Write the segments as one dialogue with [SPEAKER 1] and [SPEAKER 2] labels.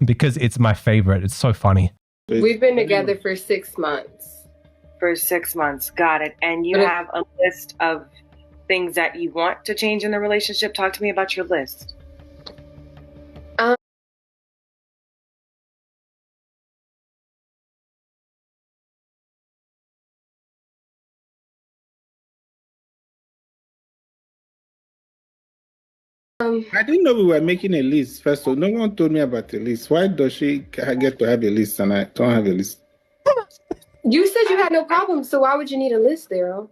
[SPEAKER 1] because it's my favorite. It's so funny.
[SPEAKER 2] We've been together for 6 months.
[SPEAKER 3] For 6 months. Got it. And you
[SPEAKER 2] But
[SPEAKER 3] have a list of things that you want to change in the relationship. Talk to me about your list.
[SPEAKER 4] I didn't know we were making a list first. So no one told me about the list. Why does she get to have a list and I don't have a list?
[SPEAKER 2] You said you had no problems, so why would you need a list, Daryl?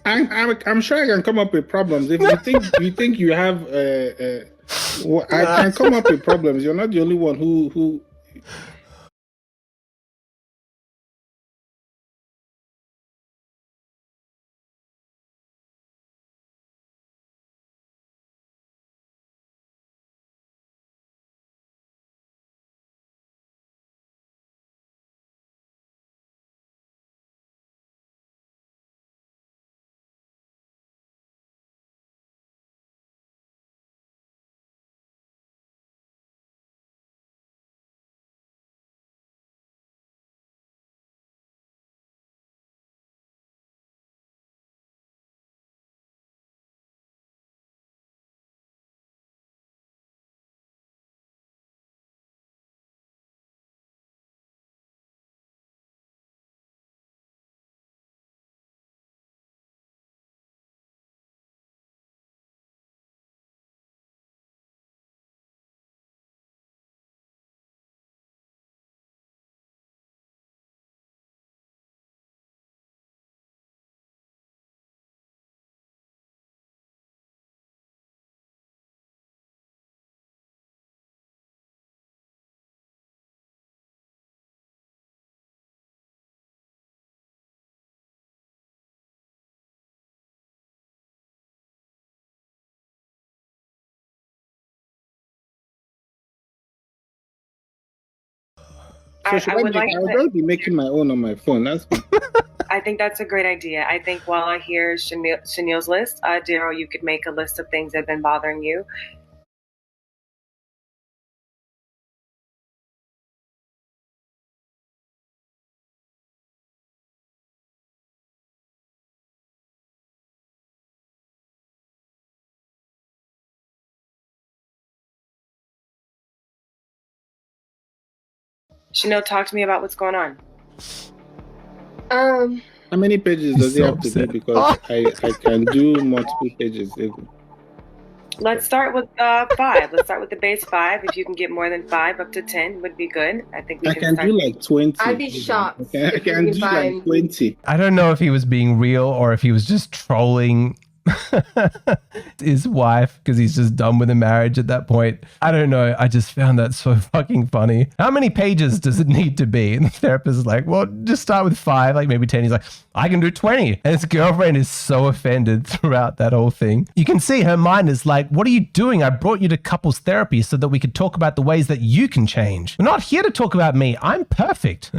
[SPEAKER 4] I'm sure I can come up with problems. If you think you have, I can come up with problems. You're not the only one who. So should I
[SPEAKER 3] would
[SPEAKER 4] make?
[SPEAKER 3] like
[SPEAKER 4] I'll
[SPEAKER 3] to.
[SPEAKER 4] just be making my own on my phone. That's fine.
[SPEAKER 3] I think that's a great idea. I think while I hear Chanel's list, Daryl, you could make a list of things that have been bothering you. Chanel, talk to me about what's going on.
[SPEAKER 4] How many pages does it have to be? Because I can do multiple pages.
[SPEAKER 3] Let's start with 5. Let's start with the base 5. If you can get more than 5, up to 10 would be good. I think we
[SPEAKER 4] I
[SPEAKER 3] can
[SPEAKER 4] can do like 20.
[SPEAKER 2] I'd be shocked.
[SPEAKER 4] I can do like 20.
[SPEAKER 1] I don't know if he was being real or if he was just trolling his wife because he's just done with the marriage at that point. I don't know. I just found that so fucking funny. How many pages does it need to be? And the therapist is like, well, just start with 5, like maybe 10. He's like, I can do 20. And his girlfriend is so offended throughout that whole thing. You can see her mind is like, what are you doing? I brought you to couples therapy so that we could talk about the ways that you can change. We're not here to talk about me. I'm perfect.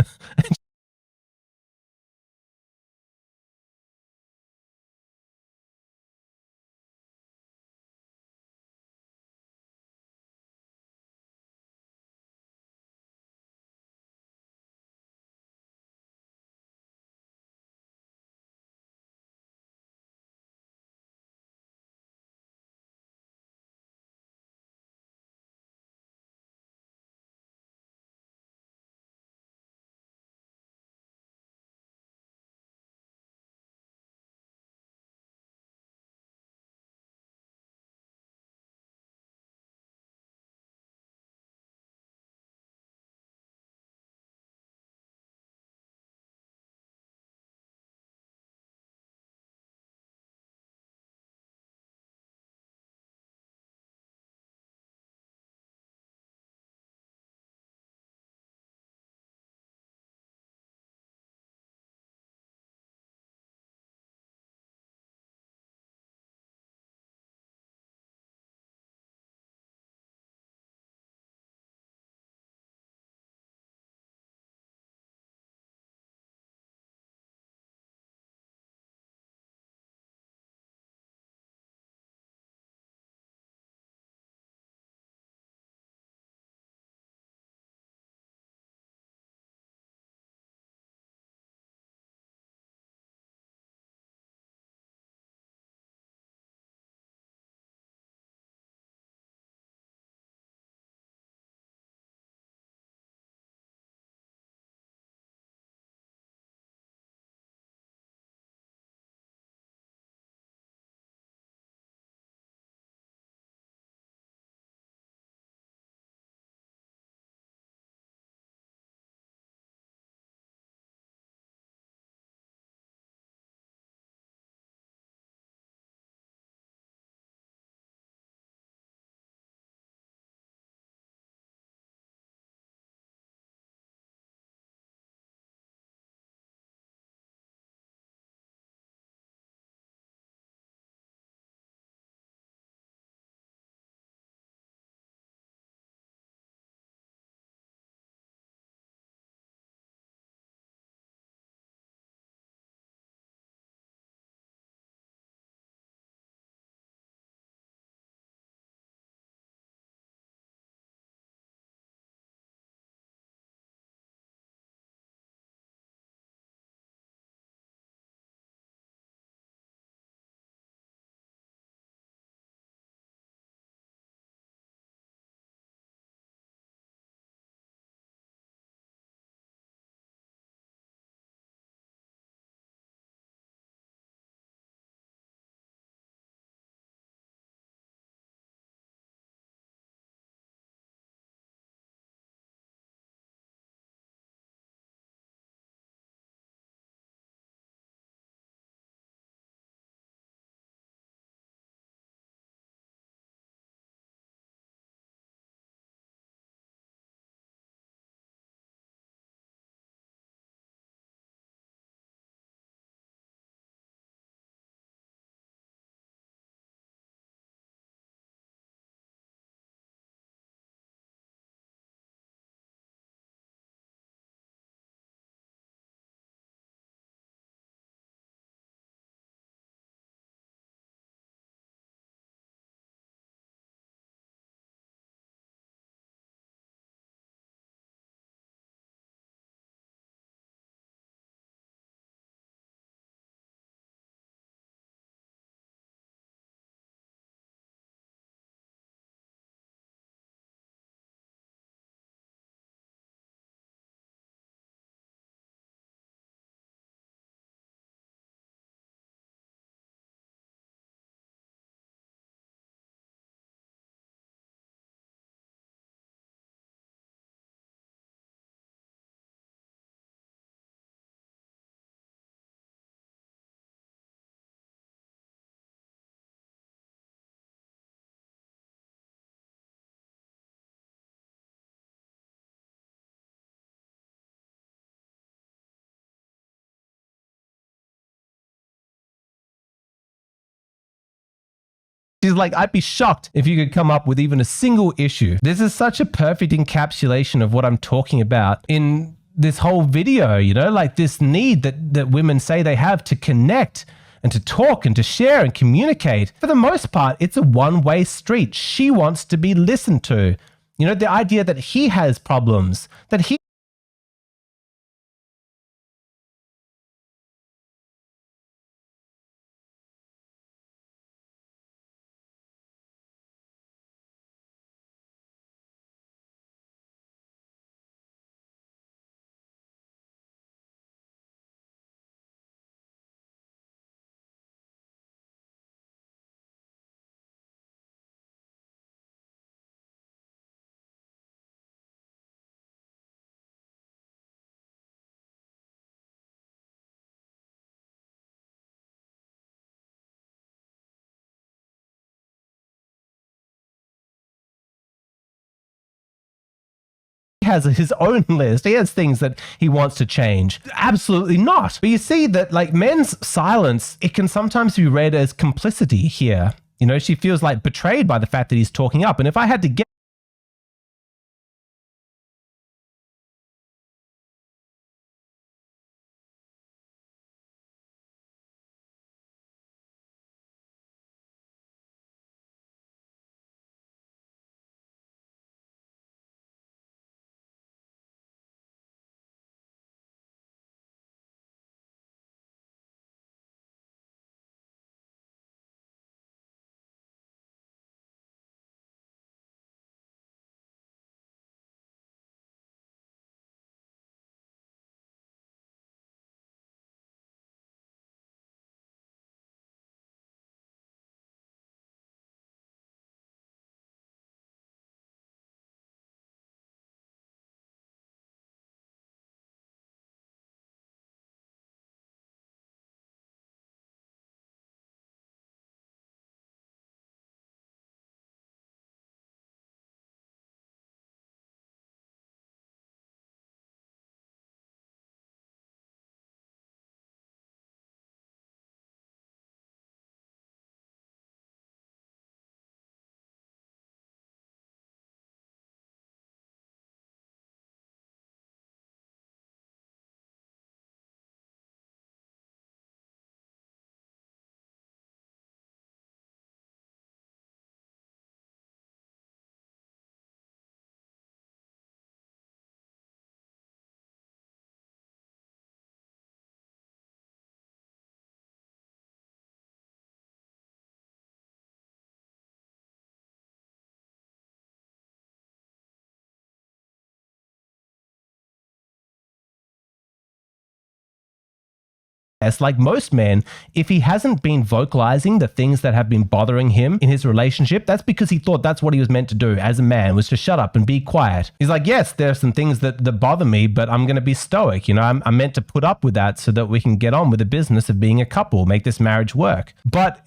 [SPEAKER 1] She's like, I'd be shocked if you could come up with even a single issue. This is such a perfect encapsulation of what I'm talking about in this whole video, you know, like this need that women say they have to connect and to talk and to share and communicate. For the most part, it's a one-way street. She wants to be listened to. You know, the idea that he has problems, that he has his own list. He has things that he wants to change. Absolutely not. But you see that like men's silence, it can sometimes be read as complicity here. You know, she feels like betrayed by the fact that he's talking up. And if I had to guess, like most men, if he hasn't been vocalizing the things that have been bothering him in his relationship, that's because he thought that's what he was meant to do as a man, was to shut up and be quiet. He's like, yes, there are some things that bother me, but I'm going to be stoic. You know, I'm meant to put up with that so that we can get on with the business of being a couple, make this marriage work. But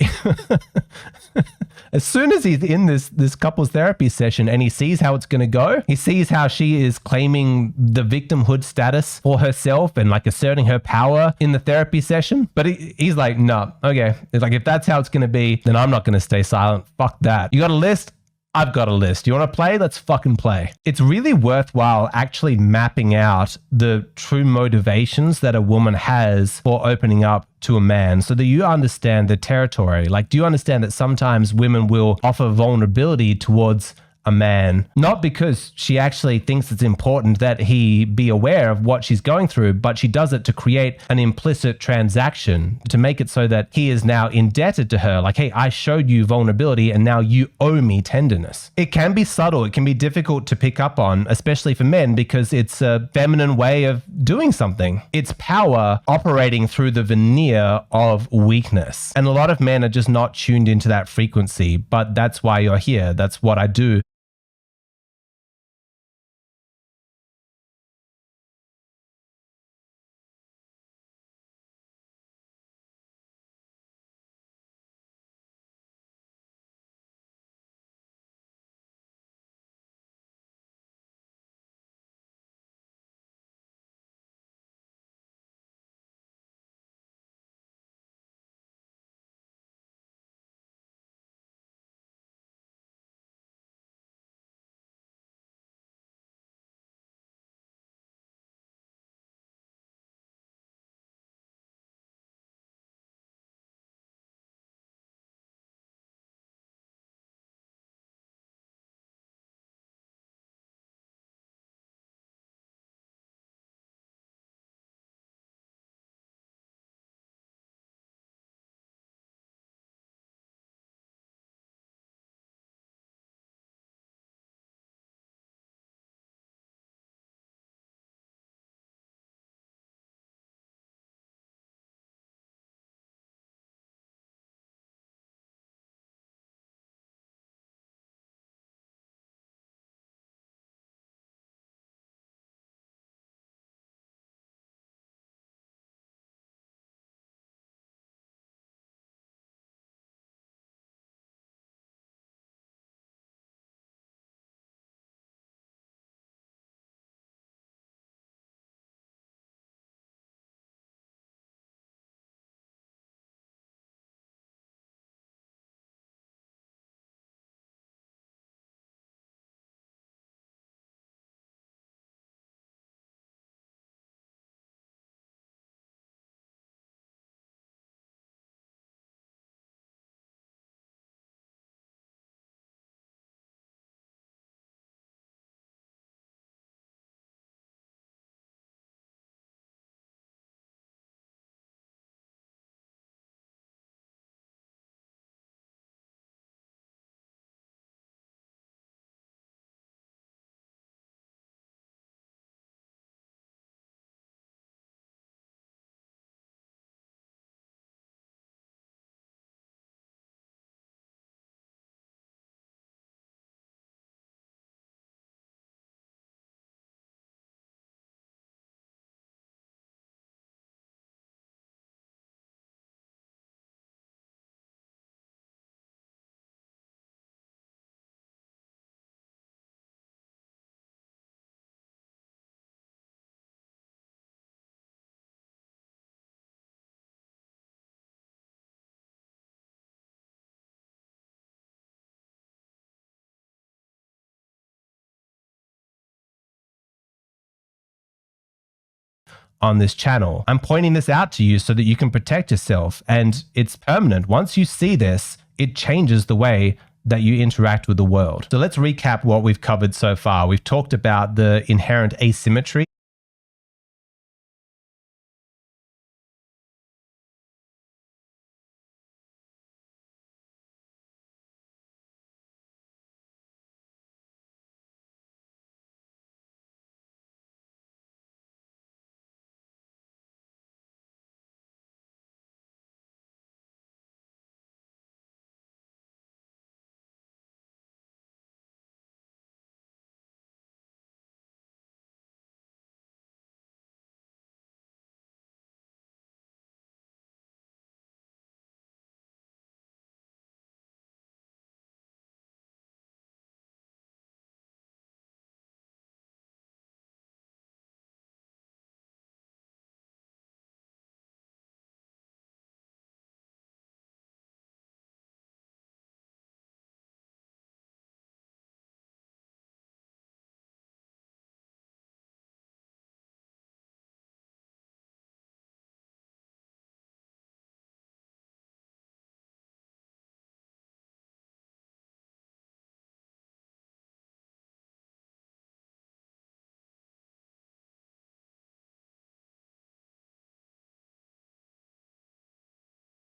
[SPEAKER 1] as soon as he's in this couples therapy session and he sees how it's going to go, he sees how she is claiming the victimhood status for herself and like asserting her power in the therapy session. But he's like, no, okay. It's like, if that's how it's going to be, then I'm not going to stay silent. Fuck that. You got a list? I've got a list. You want to play? Let's fucking play. It's really worthwhile actually mapping out the true motivations that a woman has for opening up to a man so that you understand the territory. Like, do you understand that sometimes women will offer vulnerability towards a man, not because she actually thinks it's important that he be aware of what she's going through, but she does it to create an implicit transaction, to make it so that he is now indebted to her. Like, hey, I showed you vulnerability and now you owe me tenderness. It can be subtle. It can be difficult to pick up on, especially for men, because it's a feminine way of doing something. It's power operating through the veneer of weakness. And a lot of men are just not tuned into that frequency, but that's why you're here. That's what I do. on this channel. I'm pointing this out to you so that you can protect yourself, and it's permanent. Once you see this, it changes the way that you interact with the world. So let's recap what we've covered so far. We've talked about the inherent asymmetry